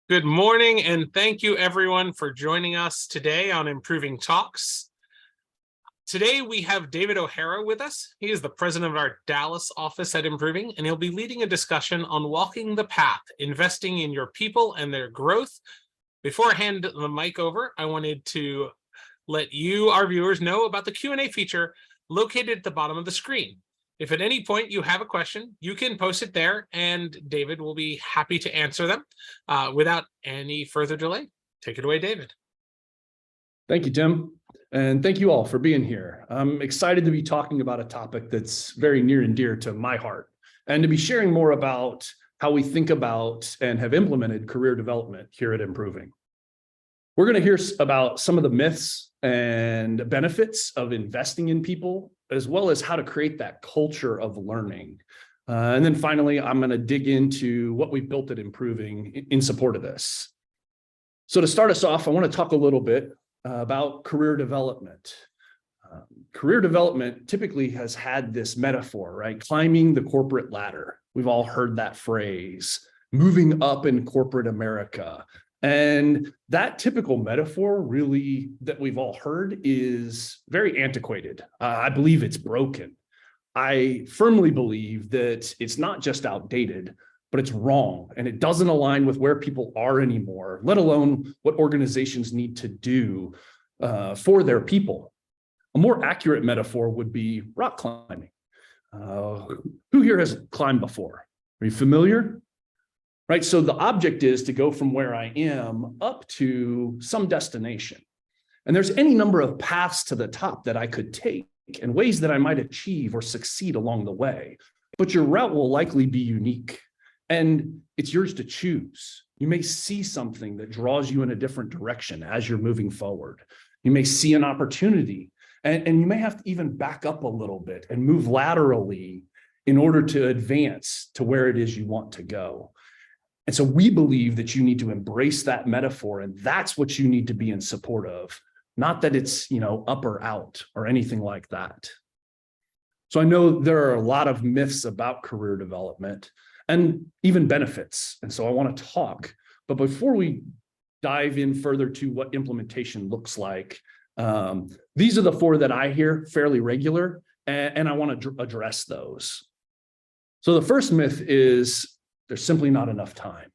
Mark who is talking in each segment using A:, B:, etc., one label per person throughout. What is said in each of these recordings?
A: Good morning, and thank you everyone for joining us today on Improving Talks. Today we have David O'Hara with us. He is the president of our Dallas office at Improving, and he'll be leading a discussion on walking the path, investing in your people and their growth. Before I hand the mic over, I wanted to let you, our viewers, know about the Q&A feature located at the bottom of the screen. If at any point you have a question, you can post it there and David will be happy to answer them. Without any further delay, take it away, David.
B: Thank you, Tim. And thank you all for being here. I'm excited to be talking about a topic that's very near and dear to my heart, and to be sharing more about how we think about and have implemented career development here at Improving. We're going to hear about some of the myths and benefits of investing in people, as well as how to create that culture of learning. And then finally, I'm going to dig into what we've built at Improving in support of this. So to start us off, I want to talk a little bit about career development. Career development typically has had this metaphor, right? Climbing the corporate ladder. We've all heard that phrase, moving up in corporate America. And that typical metaphor really that we've all heard is very antiquated. I believe it's broken. I firmly believe that it's not just outdated, but it's wrong. And it doesn't align with where people are anymore, let alone what organizations need to do for their people. A more accurate metaphor would be rock climbing. Who here has climbed before? Are you familiar? Right, so the object is to go from where I am up to some destination. And there's any number of paths to the top that I could take and ways that I might achieve or succeed along the way. But your route will likely be unique, and it's yours to choose. You may see something that draws you in a different direction as you're moving forward. You may see an opportunity, and you may have to even back up a little bit and move laterally in order to advance to where it is you want to go. And so we believe that you need to embrace that metaphor, and that's what you need to be in support of, not that it's, up or out or anything like that. So I know there are a lot of myths about career development and even benefits. And so I want to talk, but before we dive in further to what implementation looks like, these are the four that I hear fairly regular, and I want to address those. So the first myth is, there's simply not enough time.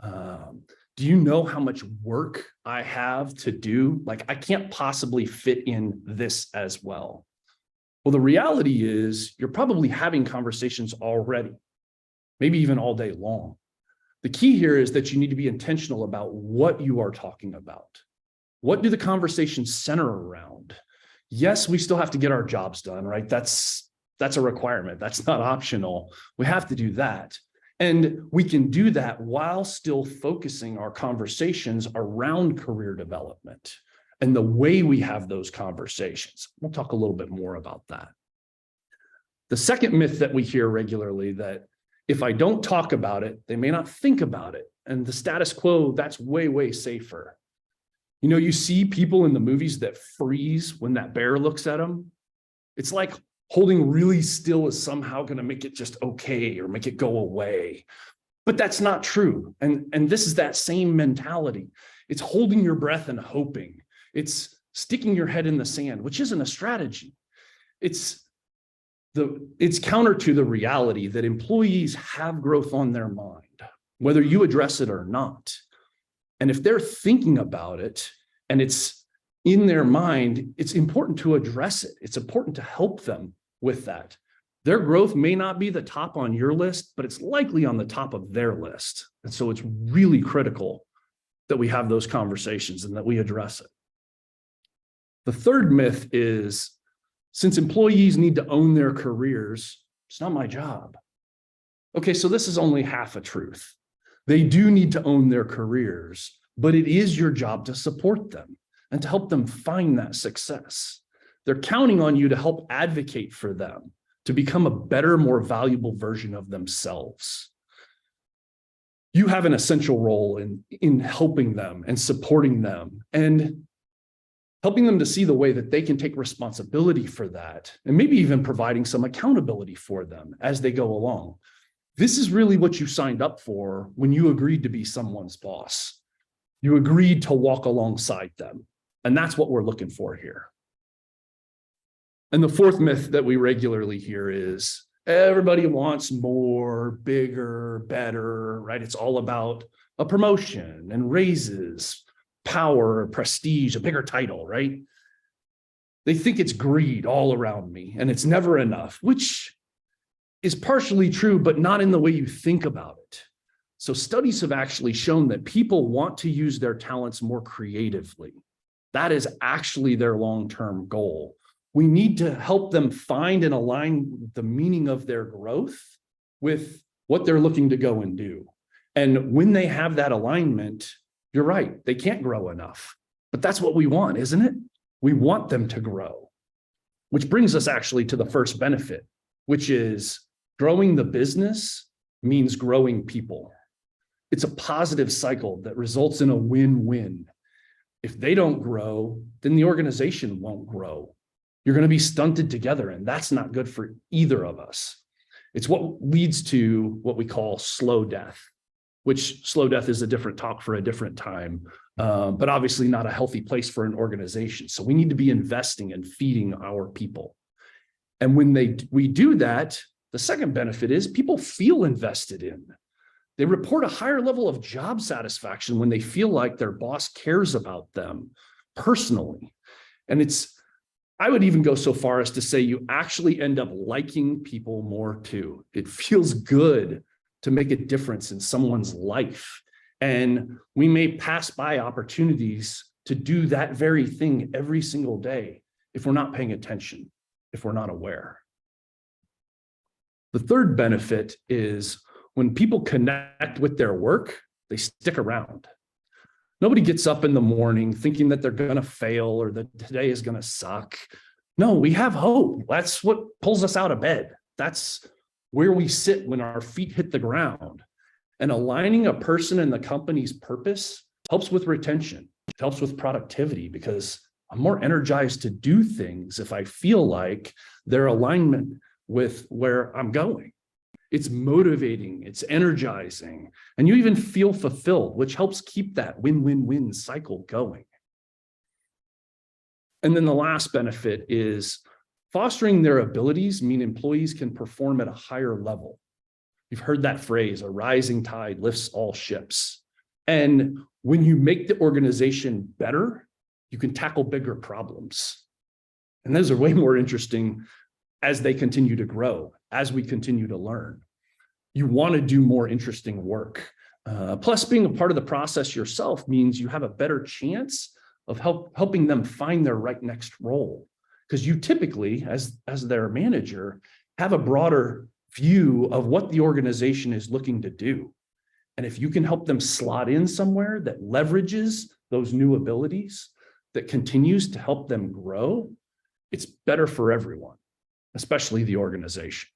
B: Do you know how much work I have to do? Like, I can't possibly fit in this as well. Well, the reality is you're probably having conversations already, maybe even all day long. The key here is that you need to be intentional about what you are talking about. What do the conversations center around? Yes, we still have to get our jobs done, right? That's a requirement. That's not optional. We have to do that. And we can do that while still focusing our conversations around career development and the way we have those conversations. We'll talk a little bit more about that. The second myth that we hear regularly, that if I don't talk about it, they may not think about it. And the status quo, that's way, way safer. You see people in the movies that freeze when that bear looks at them. It's like holding really still is somehow going to make it just okay or make it go away. But that's not true. And this is that same mentality. It's holding your breath and hoping. It's sticking your head in the sand, which isn't a strategy. It's counter to the reality that employees have growth on their mind, whether you address it or not. And if they're thinking about it and it's in their mind, it's important to address it. It's important to help them with that. Their growth may not be the top on your list, but it's likely on the top of their list. And so it's really critical that we have those conversations and that we address it. The third myth is, since employees need to own their careers, it's not my job. Okay, so this is only half a truth. They do need to own their careers, but it is your job to support them and to help them find that success. They're counting on you to help advocate for them, to become a better, more valuable version of themselves. You have an essential role in helping them and supporting them and helping them to see the way that they can take responsibility for that, and maybe even providing some accountability for them as they go along. This is really what you signed up for when you agreed to be someone's boss. You agreed to walk alongside them. And that's what we're looking for here. And the fourth myth that we regularly hear is everybody wants more, bigger, better, right? It's all about a promotion and raises, power, prestige, a bigger title, right? They think it's greed all around me and it's never enough, which is partially true, but not in the way you think about it. So studies have actually shown that people want to use their talents more creatively. That is actually their long-term goal. We need to help them find and align the meaning of their growth with what they're looking to go and do. And when they have that alignment, you're right, they can't grow enough. But that's what we want, isn't it? We want them to grow. Which brings us actually to the first benefit, which is growing the business means growing people. It's a positive cycle that results in a win-win. If they don't grow, then the organization won't grow. You're going to be stunted together, and that's not good for either of us. It's what leads to what we call slow death, which slow death is a different talk for a different time, but obviously not a healthy place for an organization. So we need to be investing and feeding our people. And when we do that, the second benefit is people feel invested in. They report a higher level of job satisfaction when they feel like their boss cares about them personally. And I would even go so far as to say you actually end up liking people more too. It feels good to make a difference in someone's life. And we may pass by opportunities to do that very thing every single day if we're not paying attention, if we're not aware. The third benefit is when people connect with their work, they stick around. Nobody gets up in the morning thinking that they're going to fail or that today is going to suck. No, we have hope. That's what pulls us out of bed. That's where we sit when our feet hit the ground. And aligning a person and the company's purpose helps with retention. It helps with productivity because I'm more energized to do things if I feel like their alignment with where I'm going. It's motivating, it's energizing, and you even feel fulfilled, which helps keep that win-win-win cycle going. And then the last benefit is fostering their abilities mean employees can perform at a higher level. You've heard that phrase, a rising tide lifts all ships. And when you make the organization better, you can tackle bigger problems. And those are way more interesting as they continue to grow, as we continue to learn. You want to do more interesting work. Plus, being a part of the process yourself means you have a better chance of helping them find their right next role. Because you typically, as their manager, have a broader view of what the organization is looking to do. And if you can help them slot in somewhere that leverages those new abilities, that continues to help them grow, it's better for everyone, especially the organization.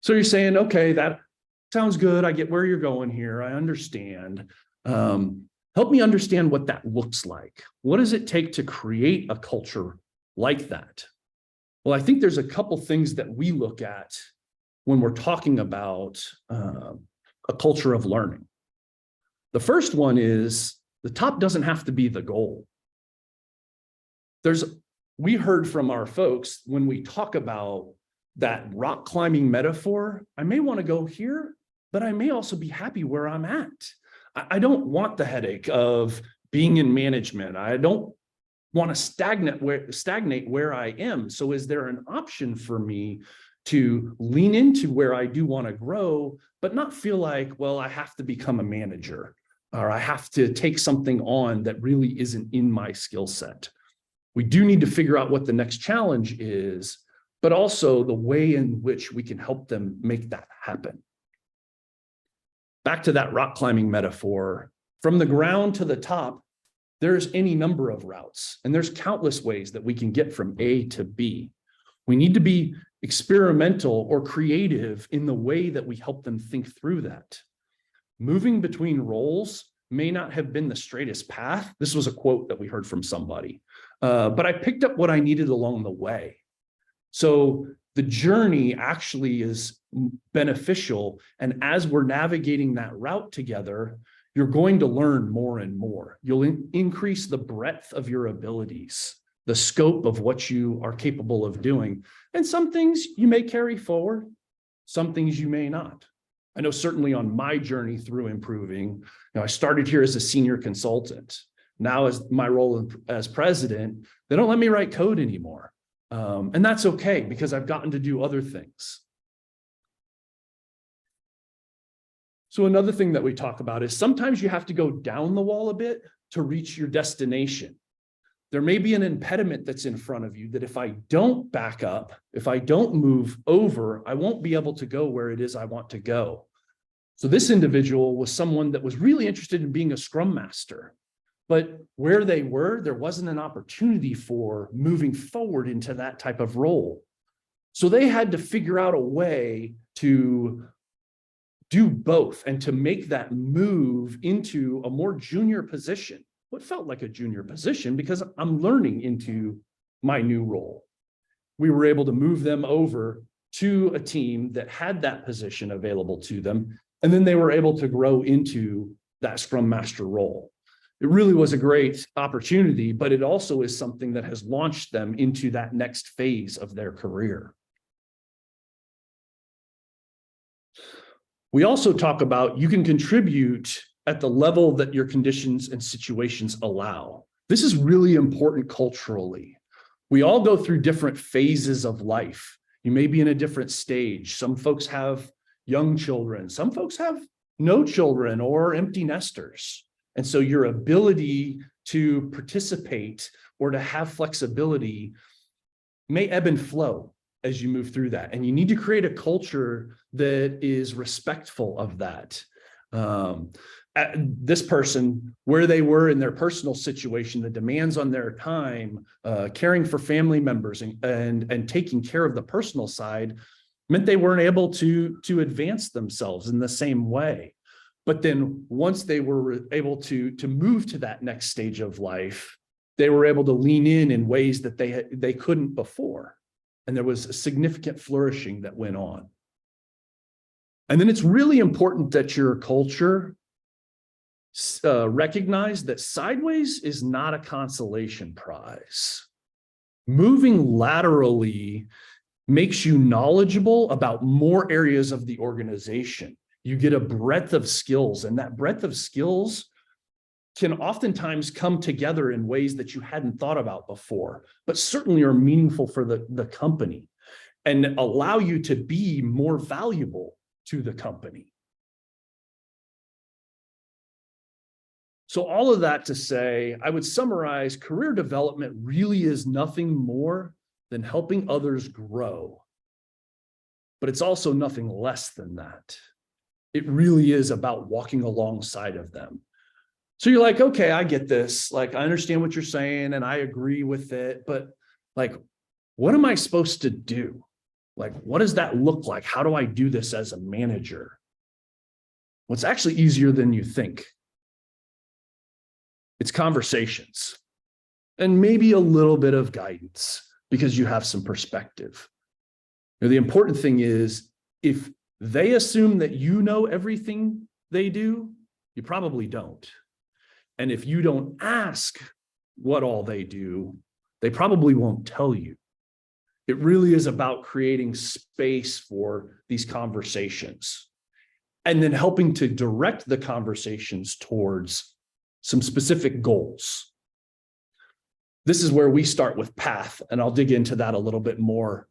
B: So you're saying, okay, that sounds good. I get where you're going here. I understand. Help me understand what that looks like. What does it take to create a culture like that? Well, I think there's a couple things that we look at when we're talking about a culture of learning. The first one is the top doesn't have to be the goal. We heard from our folks when we talk about that rock climbing metaphor, I may want to go here, but I may also be happy where I'm at. I don't want the headache of being in management. I don't want to stagnate where I am. So is there an option for me to lean into where I do want to grow, but not feel like, well, I have to become a manager or I have to take something on that really isn't in my skill set? We do need to figure out what the next challenge is, but also the way in which we can help them make that happen. Back to that rock climbing metaphor, from the ground to the top, there's any number of routes, and there's countless ways that we can get from A to B. We need to be experimental or creative in the way that we help them think through that. Moving between roles may not have been the straightest path. This was a quote that we heard from somebody, but I picked up what I needed along the way. So the journey actually is beneficial. And as we're navigating that route together, you're going to learn more and more. You'll increase the breadth of your abilities, the scope of what you are capable of doing. And some things you may carry forward, some things you may not. I know certainly on my journey through improving, I started here as a senior consultant. Now as my role as president, they don't let me write code anymore. And that's okay because I've gotten to do other things. So another thing that we talk about is sometimes you have to go down the wall a bit to reach your destination. There may be an impediment that's in front of you that if I don't back up, if I don't move over, I won't be able to go where it is I want to go. So this individual was someone that was really interested in being a Scrum Master, but where they were, there wasn't an opportunity for moving forward into that type of role. So they had to figure out a way to do both and to make that move into a more junior position. What felt like a junior position because I'm learning into my new role. We were able to move them over to a team that had that position available to them. And then they were able to grow into that Scrum Master role. It really was a great opportunity, but it also is something that has launched them into that next phase of their career. We also talk about you can contribute at the level that your conditions and situations allow. This is really important culturally. We all go through different phases of life. You may be in a different stage. Some folks have young children. Some folks have no children or empty nesters. And so your ability to participate or to have flexibility may ebb and flow as you move through that. And you need to create a culture that is respectful of that. This person, where they were in their personal situation, the demands on their time, caring for family members and taking care of the personal side meant they weren't able to advance themselves in the same way. But then once they were able to move to that next stage of life, they were able to lean in ways that they couldn't before. And there was a significant flourishing that went on. And then it's really important that your culture recognize that sideways is not a consolation prize. Moving laterally makes you knowledgeable about more areas of the organization. You get a breadth of skills, and that breadth of skills can oftentimes come together in ways that you hadn't thought about before, but certainly are meaningful for the company and allow you to be more valuable to the company. So all of that to say, I would summarize career development really is nothing more than helping others grow. But it's also nothing less than that. It really is about walking alongside of them. So you're like, okay, I get this. Like, I understand what you're saying and I agree with it, but like, what am I supposed to do? Like, what does that look like? How do I do this as a manager? Well, it's actually easier than you think. It's conversations and maybe a little bit of guidance because you have some perspective. Now, the important thing is if they assume that you know everything they do, you probably don't. And if you don't ask what all they do, they probably won't tell you. It really is about creating space for these conversations and then helping to direct the conversations towards some specific goals. This is where we start with path, and I'll dig into that a little bit more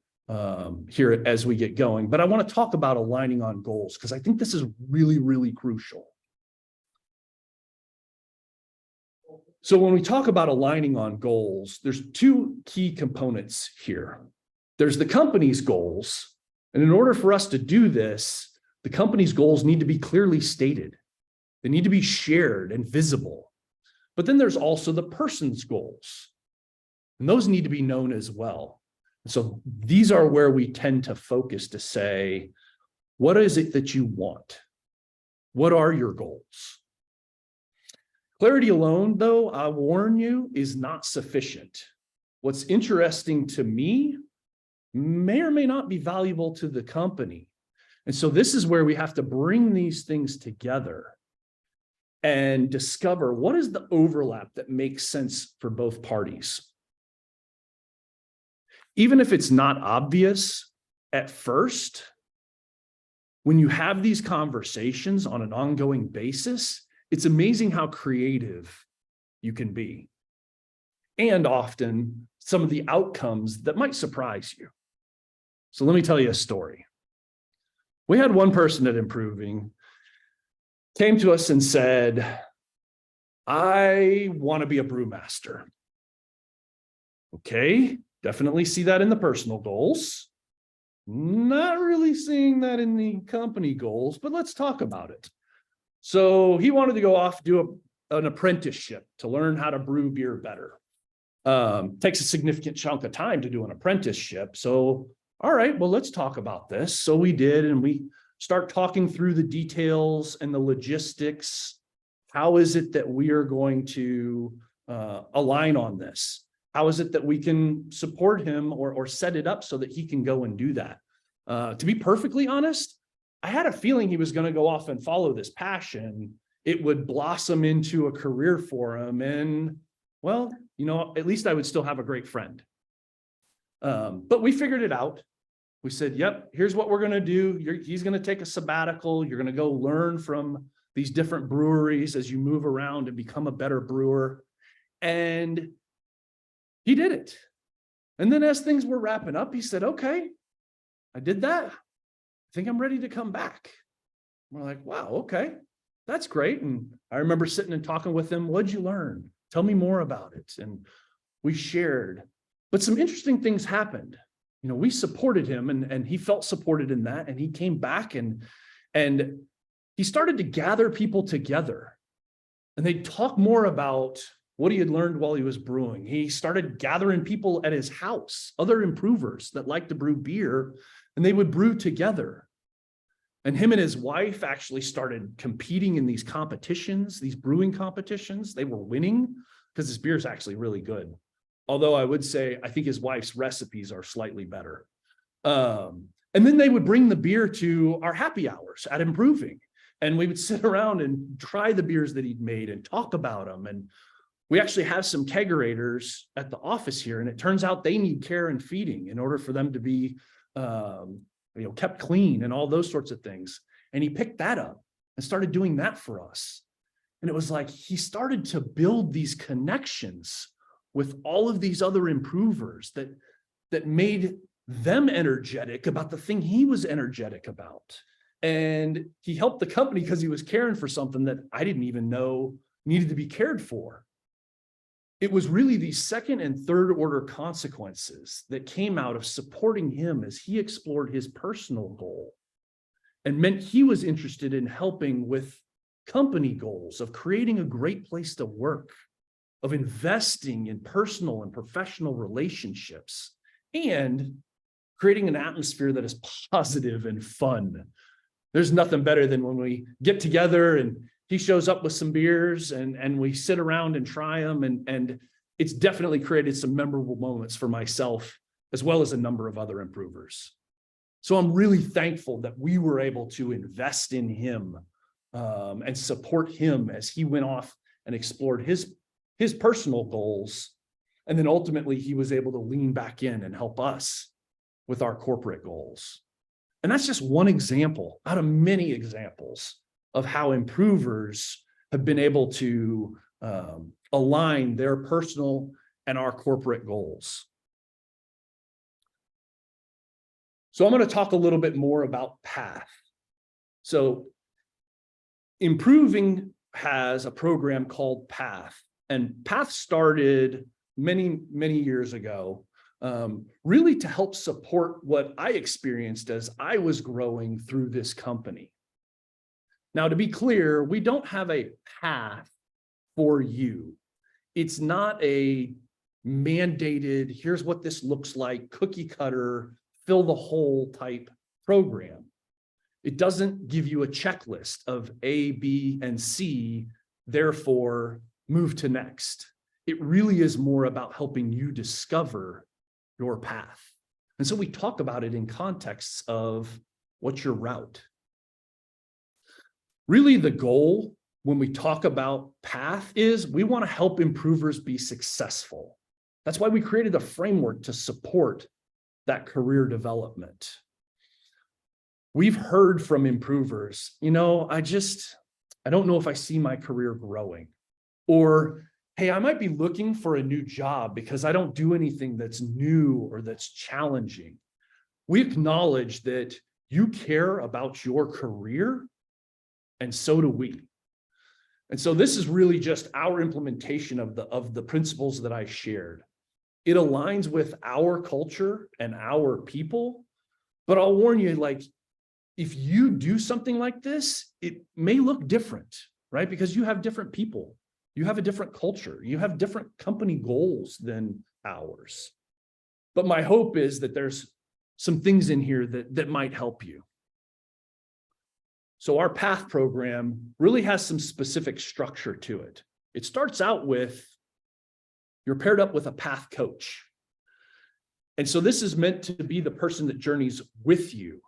B: here as we get going. But I want to talk about aligning on goals because I think this is really, really crucial. So when we talk about aligning on goals, there's two key components here. There's the company's goals, and in order for us to do this, the company's goals need to be clearly stated. They need to be shared and visible. But then there's also the person's goals, and those need to be known as well. So these are where we tend to focus to say, what is it that you want? What are your goals? Clarity alone, though, I warn you, is not sufficient. What's interesting to me may or may not be valuable to the company. And so this is where we have to bring these things together and discover what is the overlap that makes sense for both parties. Even if it's not obvious at first, when you have these conversations on an ongoing basis, it's amazing how creative you can be. And often some of the outcomes that might surprise you. So let me tell you a story. We had one person at Improving came to us and said, I want to be a brewmaster. Okay, definitely see that in the personal goals. Not really seeing that in the company goals, but let's talk about it. So he wanted to go off, do an apprenticeship to learn how to brew beer better. Takes a significant chunk of time to do an apprenticeship. So, all right, well, let's talk about this. So we did, and we start talking through the details and the logistics. How is it that we are going to align on this? How is it that we can support him or set it up so that he can go and do that? To be perfectly honest, I had a feeling he was going to go off and follow this passion. It would blossom into a career for him. And well, you know, at least I would still have a great friend. But we figured it out. We said, yep, here's what we're going to do. He's going to take a sabbatical. You're going to go learn from these different breweries as you move around and become a better brewer. And he did it. And then as things were wrapping up, he said, okay, I did that. I think I'm ready to come back. We're like, wow, okay, that's great. And I remember sitting and talking with him. What'd you learn? Tell me more about it. And we shared, but some interesting things happened. You know, we supported him and he felt supported in that. And he came back and he started to gather people together and they'd talk more about what he had learned while he was brewing. He started gathering people at his house, other improvers that like to brew beer, and they would brew together. And him and his wife actually started competing in these competitions, these brewing competitions. They were winning because his beer is actually really good. Although I would say, I think his wife's recipes are slightly better. And then they would bring the beer to our happy hours at Improving. And we would sit around and try the beers that he'd made and talk about them. And we actually have some kegerators at the office here. And it turns out they need care and feeding in order for them to be kept clean and all those sorts of things. And he picked that up and started doing that for us. And it was like he started to build these connections with all of these other improvers that made them energetic about the thing he was energetic about. And he helped the company because he was caring for something that I didn't even know needed to be cared for. It was really these second and third order consequences that came out of supporting him as he explored his personal goal and meant he was interested in helping with company goals of creating a great place to work, of investing in personal and professional relationships, and creating an atmosphere that is positive and fun. There's nothing better than when we get together and he shows up with some beers and we sit around and try them. And it's definitely created some memorable moments for myself, as well as a number of other improvers. So I'm really thankful that we were able to invest in him and support him as he went off and explored his personal goals. And then ultimately he was able to lean back in and help us with our corporate goals. And that's just one example out of many examples of how improvers have been able to align their personal and our corporate goals. So I'm going to talk a little bit more about PATH. So Improving has a program called PATH, and PATH started many, many years ago, really to help support what I experienced as I was growing through this company. Now, to be clear, we don't have a path for you. It's not a mandated, here's what this looks like, cookie cutter, fill the hole type program. It doesn't give you a checklist of A, B, and C, therefore move to next. It really is more about helping you discover your path. And so we talk about it in contexts of what's your route. Really, the goal when we talk about path is we want to help improvers be successful. That's why we created a framework to support that career development. We've heard from improvers, I don't know if I see my career growing. Or, hey, I might be looking for a new job because I don't do anything that's new or that's challenging. We acknowledge that you care about your career, and so do we. And so this is really just our implementation of the principles that I shared. It aligns with our culture and our people, but I'll warn you, if you do something like this, it may look different, right? Because you have different people, you have a different culture, you have different company goals than ours. But my hope is that there's some things in here that might help you. So our PATH program really has some specific structure to it. It starts out with, you're paired up with a PATH coach. And so this is meant to be the person that journeys with you.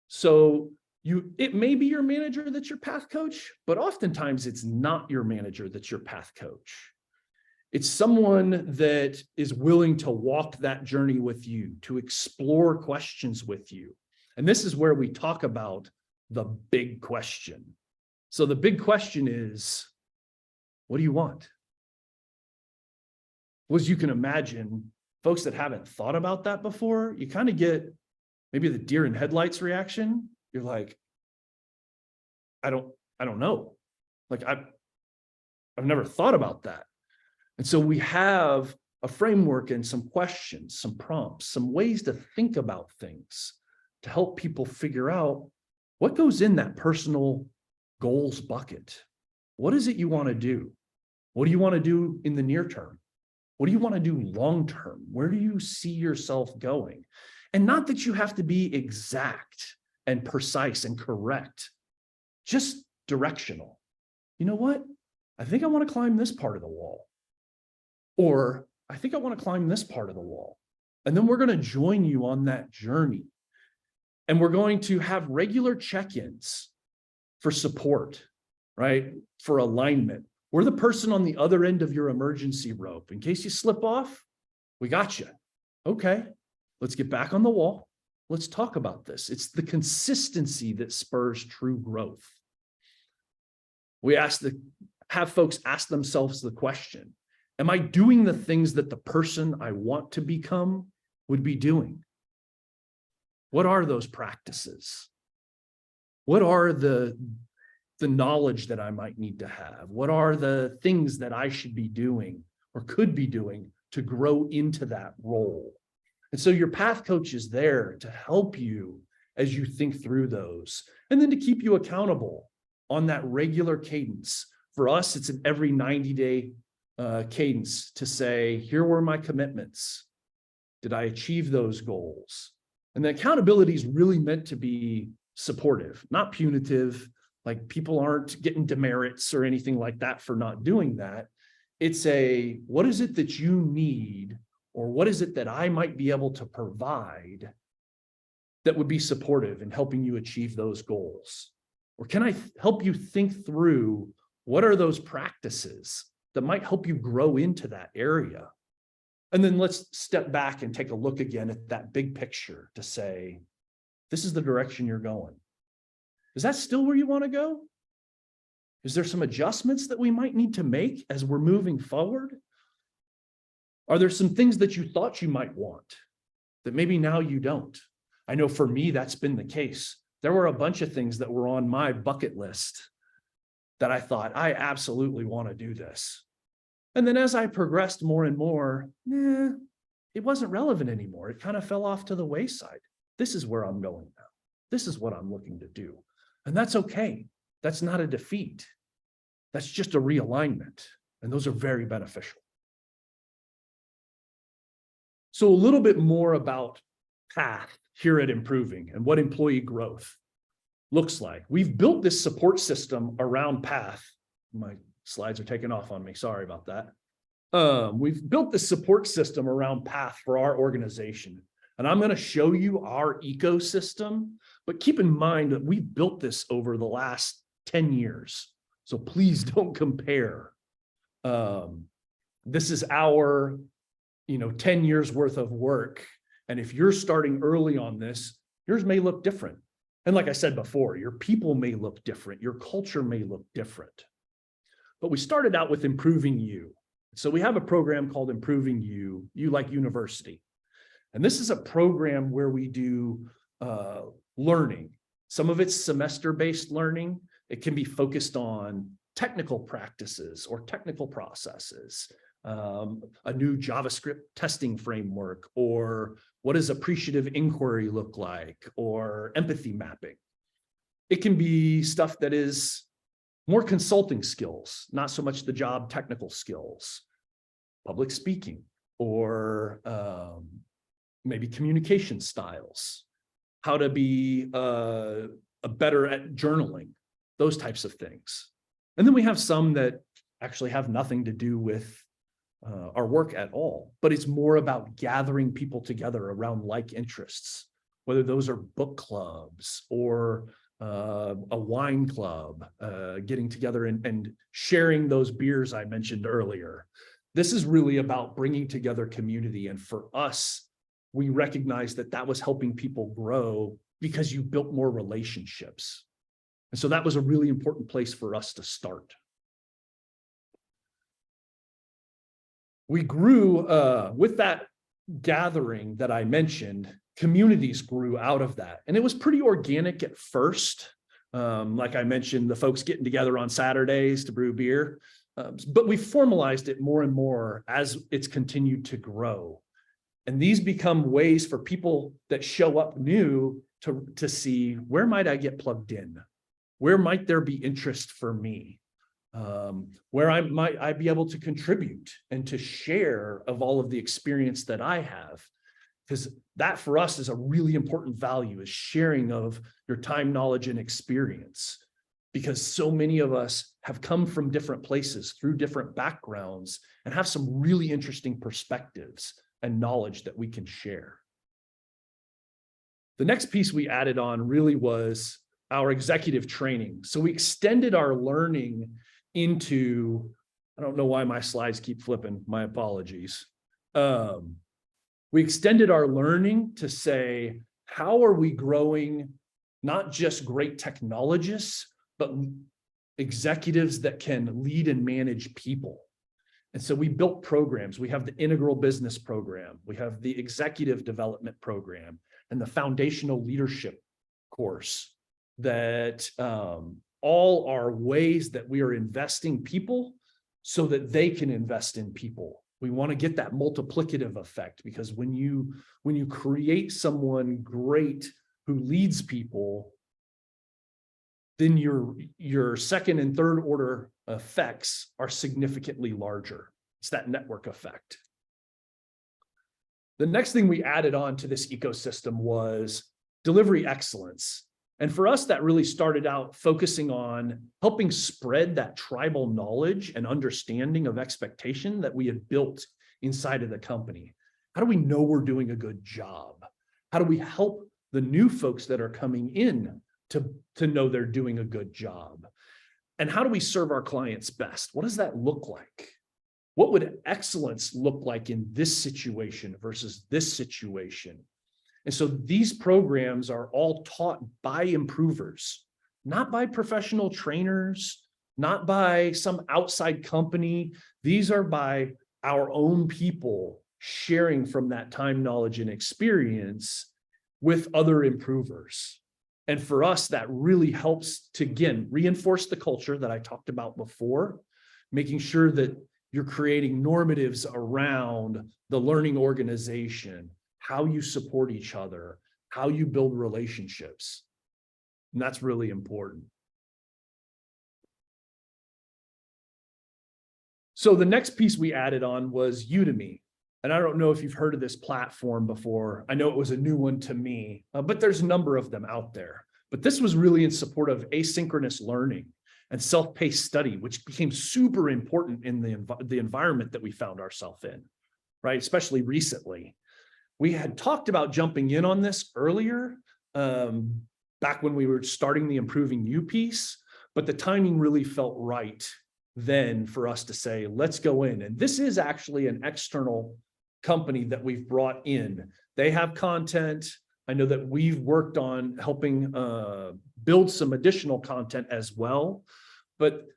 B: So it may be your manager that's your PATH coach, but oftentimes it's not your manager that's your PATH coach. It's someone that is willing to walk that journey with you, to explore questions with you. And this is where we talk about the big question. So the big question is, what do you want? Well, as you can imagine, folks that haven't thought about that before, you kind of get maybe the deer in headlights reaction. You're like, I don't know. I've never thought about that. And so we have a framework and some questions, some prompts, some ways to think about things to help people figure out what goes in that personal goals bucket. What is it you want to do? What do you want to do in the near term? What do you want to do long term? Where do you see yourself going? And not that you have to be exact and precise and correct, just directional. You know what? I think I want to climb this part of the wall. Or I think I want to climb this part of the wall. And then we're going to join you on that journey. And we're going to have regular check-ins for support, right? For alignment. We're the person on the other end of your emergency rope. In case you slip off, we got you. Okay, let's get back on the wall. Let's talk about this. It's the consistency that spurs true growth. We have folks ask themselves the question, am I doing the things that the person I want to become would be doing? What are those practices? What are the knowledge that I might need to have? What are the things that I should be doing or could be doing to grow into that role? And so your PATH coach is there to help you as you think through those, and then to keep you accountable on that regular cadence. For us, it's an every 90-day cadence to say, here were my commitments. Did I achieve those goals? And the accountability is really meant to be supportive, not punitive. Like people aren't getting demerits or anything like that for not doing that. It's what is it that you need, or what is it that I might be able to provide that would be supportive in helping you achieve those goals? Or can I help you think through what are those practices that might help you grow into that area? And then let's step back and take a look again at that big picture to say, this is the direction you're going. Is that still where you want to go? Is there some adjustments that we might need to make as we're moving forward? Are there some things that you thought you might want that maybe now you don't? I know for me, that's been the case. There were a bunch of things that were on my bucket list that I thought, I absolutely want to do this. And then as I progressed more and more, it wasn't relevant anymore. It kind of fell off to the wayside. This is where I'm going now. This is what I'm looking to do. And that's okay. That's not a defeat. That's just a realignment. And those are very beneficial. So a little bit more about PATH here at Improving and what employee growth looks like. We've built this support system around PATH. My slides are taking off on me. Sorry about that. We've built this support system around PATH for our organization. And I'm going to show you our ecosystem, but keep in mind that we built this over the last 10 years. So please don't compare. This is our, 10 years worth of work. And if you're starting early on this, yours may look different. And like I said before, your people may look different. Your culture may look different. But we started out with Improving You. So we have a program called Improving You, You Like University. And this is a program where we do learning. Some of it's semester-based learning. It can be focused on technical practices or technical processes, a new JavaScript testing framework, or what does appreciative inquiry look like, or empathy mapping. It can be stuff that is more consulting skills, not so much the job technical skills, public speaking, or maybe communication styles, how to be better at journaling, those types of things. And then we have some that actually have nothing to do with our work at all, but it's more about gathering people together around like interests, whether those are book clubs or a wine club, getting together and sharing those beers I mentioned earlier. This is really about bringing together community. And for us, we recognize that that was helping people grow because you built more relationships. And so that was a really important place for us to start. We grew with that gathering that I mentioned, communities grew out of that. And it was pretty organic at first. Like I mentioned, the folks getting together on Saturdays to brew beer. But we formalized it more and more as it's continued to grow. And these become ways for people that show up new to see, where might I get plugged in? Where might there be interest for me? Where might I be able to contribute and to share of all of the experience that I have? Because that for us is a really important value, is sharing of your time, knowledge, and experience. Because so many of us have come from different places through different backgrounds and have some really interesting perspectives and knowledge that we can share. The next piece we added on really was our executive training. So we extended our learning into, I don't know why my slides keep flipping, my apologies. We extended our learning to say, how are we growing not just great technologists, but executives that can lead and manage people? And so we built programs. We have the Integral Business Program. We have the Executive Development Program and the Foundational Leadership course that all are ways that we are investing people so that they can invest in people. We want to get that multiplicative effect, because when you create someone great who leads people, then your second and third order effects are significantly larger. It's that network effect. The next thing we added on to this ecosystem was delivery excellence. And for us, that really started out focusing on helping spread that tribal knowledge and understanding of expectation that we had built inside of the company. How do we know we're doing a good job? How do we help the new folks that are coming in to know they're doing a good job? And how do we serve our clients best? What does that look like? What would excellence look like in this situation versus this situation? And so these programs are all taught by improvers, not by professional trainers, not by some outside company. These are by our own people sharing from that time, knowledge, and experience with other improvers. And for us, that really helps to, again, reinforce the culture that I talked about before, making sure that you're creating normatives around the learning organization, how you support each other, how you build relationships. And that's really important. So the next piece we added on was Udemy. And I don't know if you've heard of this platform before. I know it was a new one to me, but there's a number of them out there. But this was really in support of asynchronous learning and self-paced study, which became super important in the environment that we found ourselves in, right? Especially recently, we had talked about jumping in on this earlier, back when we were starting the Improving You piece, but the timing really felt right then for us to say, let's go in. And this is actually an external company that we've brought in. They have content. I know that we've worked on helping build some additional content as well, but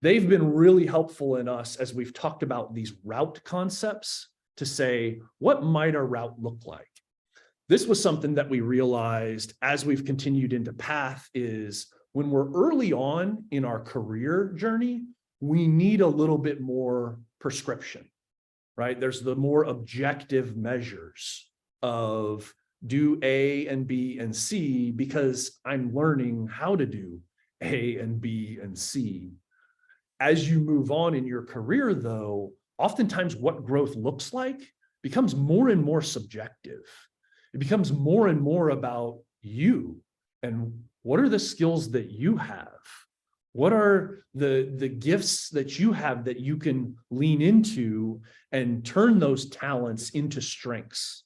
B: they've been really helpful in us as we've talked about these route concepts to say, what might our route look like? This was something that we realized as we've continued into Path is when we're early on in our career journey, we need a little bit more prescription, right? There's the more objective measures of do A and B and C because I'm learning how to do A and B and C. As you move on in your career, though, oftentimes what growth looks like becomes more and more subjective. It becomes more and more about you and what are the skills that you have? What are the gifts that you have that you can lean into and turn those talents into strengths?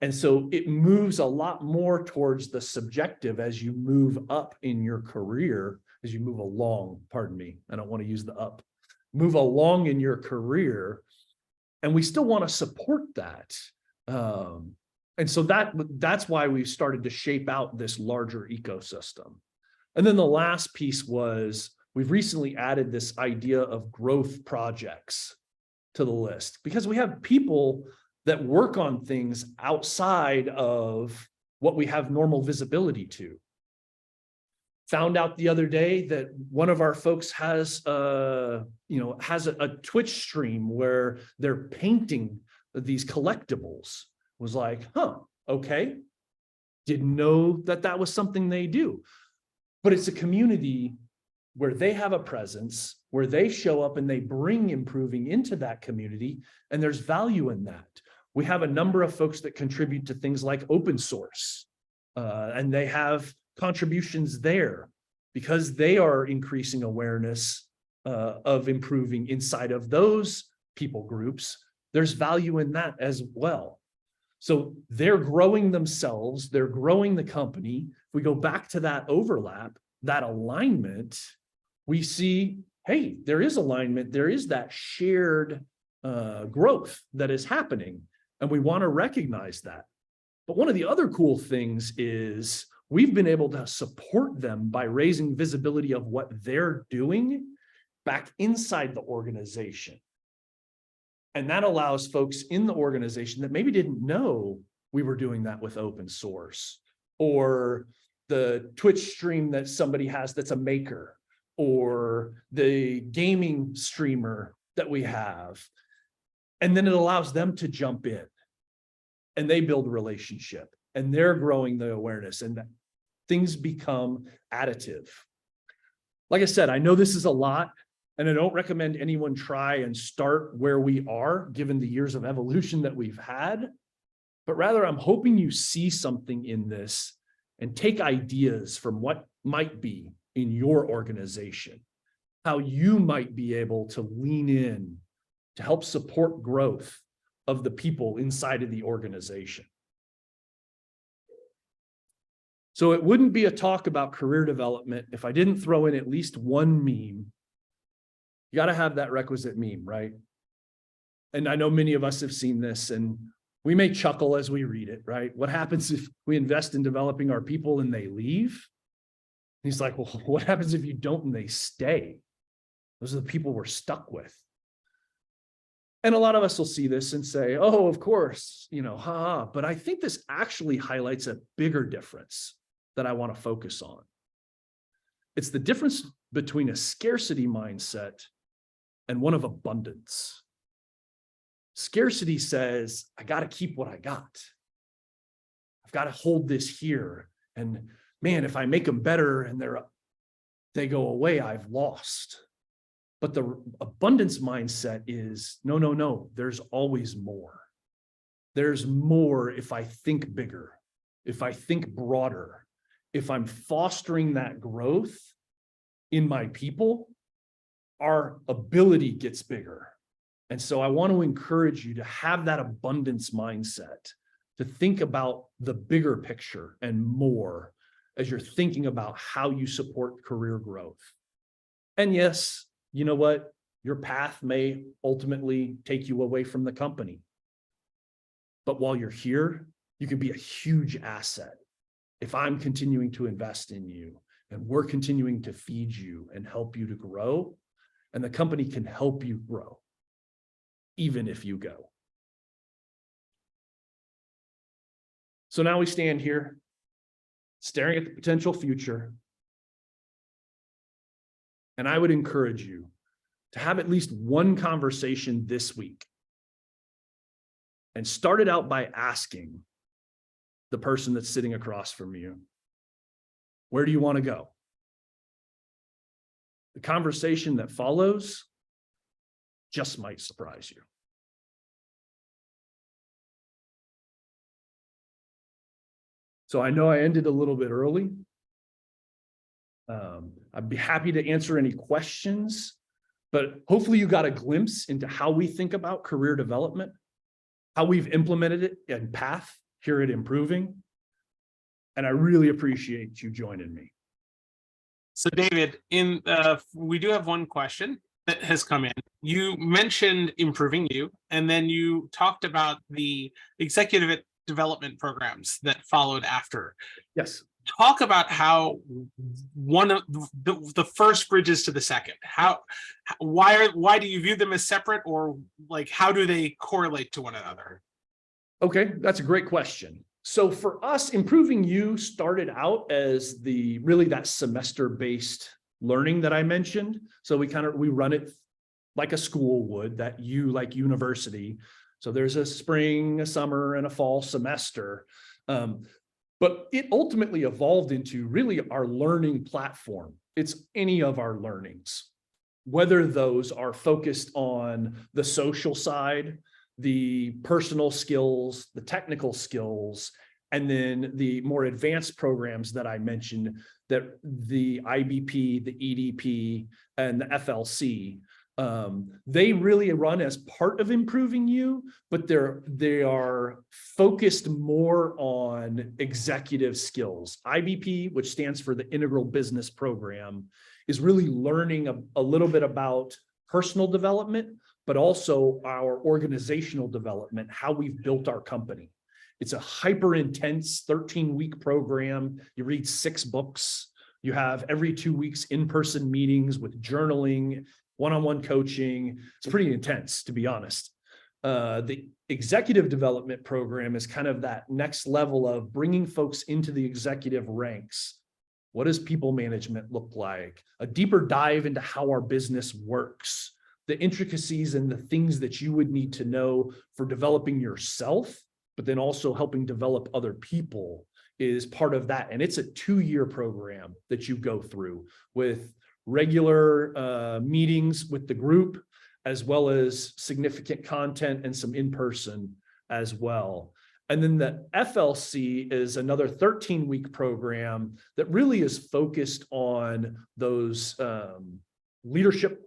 B: And so it moves a lot more towards the subjective as you move up in your career, as you move along, pardon me, I don't want to use the up, move along in your career. And we still want to support that. And so that's why we've started to shape out this larger ecosystem. And then the last piece was we've recently added this idea of growth projects to the list because we have people that work on things outside of what we have normal visibility to. Found out the other day that one of our folks has a Twitch stream where they're painting these collectibles. Was like, okay. Didn't know that that was something they do. But it's a community where they have a presence, where they show up and they bring improving into that community, and there's value in that. We have a number of folks that contribute to things like open source, and they have contributions there because they are increasing awareness of improving inside of those people groups. There's value in that as well. So they're growing themselves, they're growing the company. If we go back to that overlap, that alignment, we see, hey, there is alignment, there is that shared growth that is happening, and we want to recognize that. But one of the other cool things is we've been able to support them by raising visibility of what they're doing back inside the organization. And that allows folks in the organization that maybe didn't know we were doing that with open source, or the Twitch stream that somebody has that's a maker, or the gaming streamer that we have. And then it allows them to jump in and they build a relationship and they're growing the awareness and things become additive. Like I said, I know this is a lot. And I don't recommend anyone try and start where we are, given the years of evolution that we've had, but rather I'm hoping you see something in this and take ideas from what might be in your organization, how you might be able to lean in to help support growth of the people inside of the organization. So it wouldn't be a talk about career development if I didn't throw in at least one meme. You got to have that requisite meme, right? And I know many of us have seen this and we may chuckle as we read it, right? What happens if we invest in developing our people and they leave? He's like, well, what happens if you don't and they stay? Those are the people we're stuck with. And a lot of us will see this and say, oh, of course, haha. But I think this actually highlights a bigger difference that I want to focus on. It's the difference between a scarcity mindset and one of abundance. Scarcity says, I got to keep what I got. I've got to hold this here. And man, if I make them better and they go away, I've lost. But the abundance mindset is, no, there's always more. There's more if I think bigger, if I think broader, if I'm fostering that growth in my people, our ability gets bigger. And so I want to encourage you to have that abundance mindset, to think about the bigger picture and more as you're thinking about how you support career growth. And yes, you know what? Your path may ultimately take you away from the company. But while you're here, you can be a huge asset. If I'm continuing to invest in you and we're continuing to feed you and help you to grow, and the company can help you grow, even if you go. So now we stand here staring at the potential future. And I would encourage you to have at least one conversation this week. And start it out by asking the person that's sitting across from you, where do you want to go? The conversation that follows just might surprise you. So I know I ended a little bit early. I'd be happy to answer any questions, but hopefully you got a glimpse into how we think about career development, how we've implemented it in Path here at Improving. And I really appreciate you joining me.
A: So David, we do have one question that has come in. You mentioned Improving You, and then you talked about the executive development programs that followed after.
B: Yes.
A: Talk about how one of the first bridges to the second. Why do you view them as separate, or like how do they correlate to one another?
B: Okay, that's a great question. So for us, Improving You started out as really that semester-based learning that I mentioned. So we run it like a school would, that like university. So there's a spring, a summer, and a fall semester. But it ultimately evolved into really our learning platform. It's any of our learnings, whether those are focused on the social side, the personal skills, the technical skills, and then the more advanced programs that I mentioned, that the IBP, the EDP, and the FLC. They really run as part of Improving You, but they are focused more on executive skills. IBP, which stands for the Integral Business Program, is really learning a little bit about personal development, but also our organizational development, how we've built our company. It's a hyper intense 13-week program. You read 6 books. You have every 2 weeks in-person meetings with journaling, one-on-one coaching. It's pretty intense, to be honest. The executive development program is kind of that next level of bringing folks into the executive ranks. What does people management look like? A deeper dive into how our business works, the intricacies and the things that you would need to know for developing yourself, but then also helping develop other people is part of that. And it's a 2-year program that you go through with regular meetings with the group, as well as significant content and some in-person as well. And then the FLC is another 13-week program that really is focused on those leadership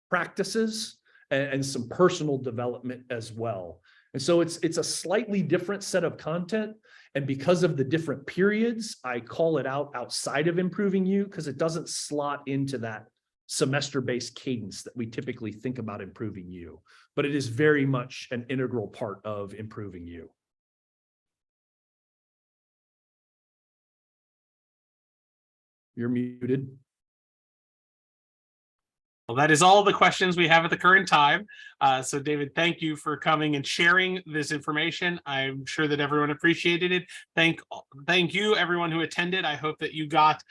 B: practices and some personal development as well. And so it's a slightly different set of content. And because of the different periods, I call it out outside of Improving You because it doesn't slot into that semester-based cadence that we typically think about Improving You, but it is very much an integral part of Improving You. You're muted.
A: Well, that is all the questions we have at the current time. So David, thank you for coming and sharing this information. I'm sure that everyone appreciated it. Thank you, everyone who attended. I hope that you got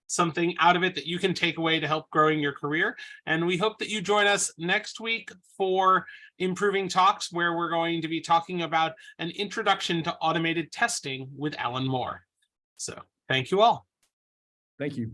A: something out of it that you can take away to help growing your career. And we hope that you join us next week for Improving Talks, where we're going to be talking about an introduction to automated testing with Alan Moore. So thank you all.
B: Thank you.